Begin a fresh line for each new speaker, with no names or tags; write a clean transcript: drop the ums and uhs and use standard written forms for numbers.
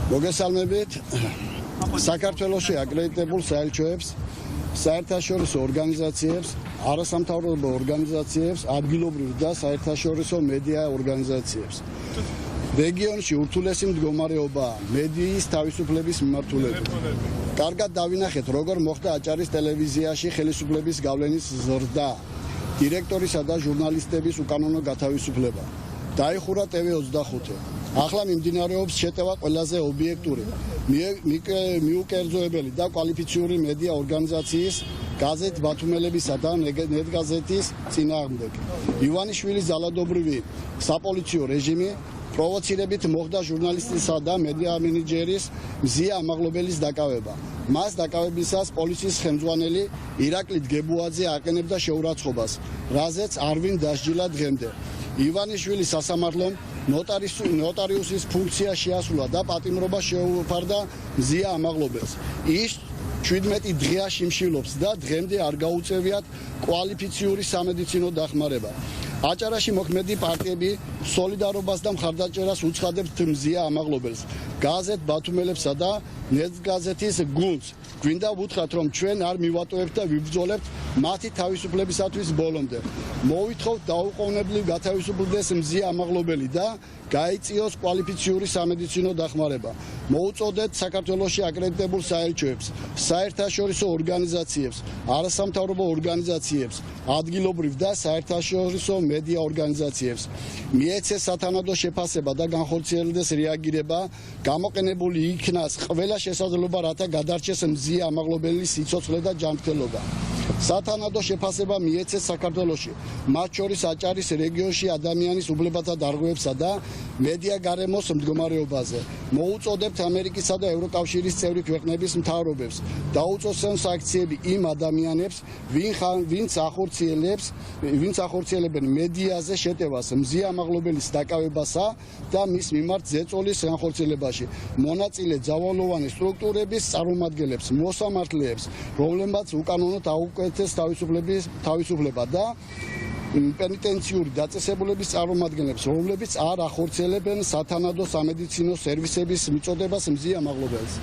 მოგესალმებით. საქართველოში აკრედიტებულ საელჩოებს, საერთაშორისო ორგანიზაციებს, არასამთავრობო ორგანიზაციებს, ადგილობრივ და საერთაშორისო მედია ორგანიზაციებს. რეგიონში ურთულესი მდგომარეობაა მედიის თავისუფლების მიმართულებით. კარგად დავინახეთ, როგორ მოხდა აჭარის ტელევიზიაში ხელისუფლების გავლენის ზრდა, დირექტორისა და ჟურნალისტების უკანონო გათავისუფლება. დაიხურა TV25. ახლა მიმდინარეობს შეტევა ყველაზე ობიექტური, მიუკერძოებელი და კვალიფიციური მედია ორგანიზაციის გაზეთ ბათუმელებისა და ნეტგაზეთის წინააღმდეგ. ივანიშვილის ძალადობრივი საპოლიციო რეჟიმი პროვოცირებით მოხდა ჟურნალისტისა და მედია მენეჯერის მზია ამაღლობელის დაკავება. მას დაკავებისას პოლიციის ხელმძღვანელი ირაკლი დგებუაძე აყენებდა შეურაცხყოფას, რაზეც არვინ დასჯილა დღემდე. ივანიშვილის სასამართლომ ნოტარიუსის ფუნქცია შეასრულა და პატიმრობა შეუფარდა მზია ამაღლობელს. ის 17 დღეა შიმშილობს და დღემდე არ გაუწევიათ კვალიფიციური სამედიცინო დახმარება. აჭარაში მოქმედი პარტიები სოლიდარობას და მხარდაჭერას უცხადებთ მზია ამაღლობელს, გაზეთ ბათუმელებსა და ნეტგაზეთის გუნდს. გვინდა ვუთხრათ, რომ ჩვენ არ მივატოვებთ და ვიბრძოლებთ მათი თავისუფლებისათვის ბოლომდე. მოვითხოვთ დაუყოვნებლივ გათავისუფლდეს მზია ამაღლობელი და გაიწიოს კვალიფიციური სამედიცინო დახმარება. მოუწოდეთ საქართველოში აკრედიტებულ საელჩოებს, საერთაშორისო ორგანიზაციებს, არასამთავრობო ორგანიზაციებს, ადგილობრივ და საერთაშორისო მედია ორგანიზაციებს. მიეცეს სათანადო შეფასება და განხორციელდეს რეაგირება, გამოყენებული იქნას ყველა შესაძლებლობა, რათა გადარჩეს მზია ამაღლობელის სიცოცხლე და ჯანმრთელობა. სათანადო შეფასება მიეცეს საქართველოში, მათ შორის აჭარის რეგიონში ადამიანის უფლებათა დარღვევებსა და მედია გარემოს მდგომარეობაზე. მოუწოდებთ ამერიკისა და ევროკავშირის წევრი ქვეყნების მთავრობებს დაუწესონ სანქციები იმ ადამიანებს, ვინც ახორციელებენ მედიაზე შეტევას მზია ამაღლობელის დაკავებასა და მის მიმართ ზეწოლის განხორციელებაში. მონაწილე ძალოვანი სტრუქტურების წარმომადგენლებს, მოსამართლეებს, რომლებმაც უკანონოდ აუკეთეს თავისუფლება და პენიტენციური დაწესებულების წარმომადგენლებს, რომლებიც არ ახორციელებენ სათანადო სამედიცინო სერვისების მიწოდებას მზია ამაღლობელს.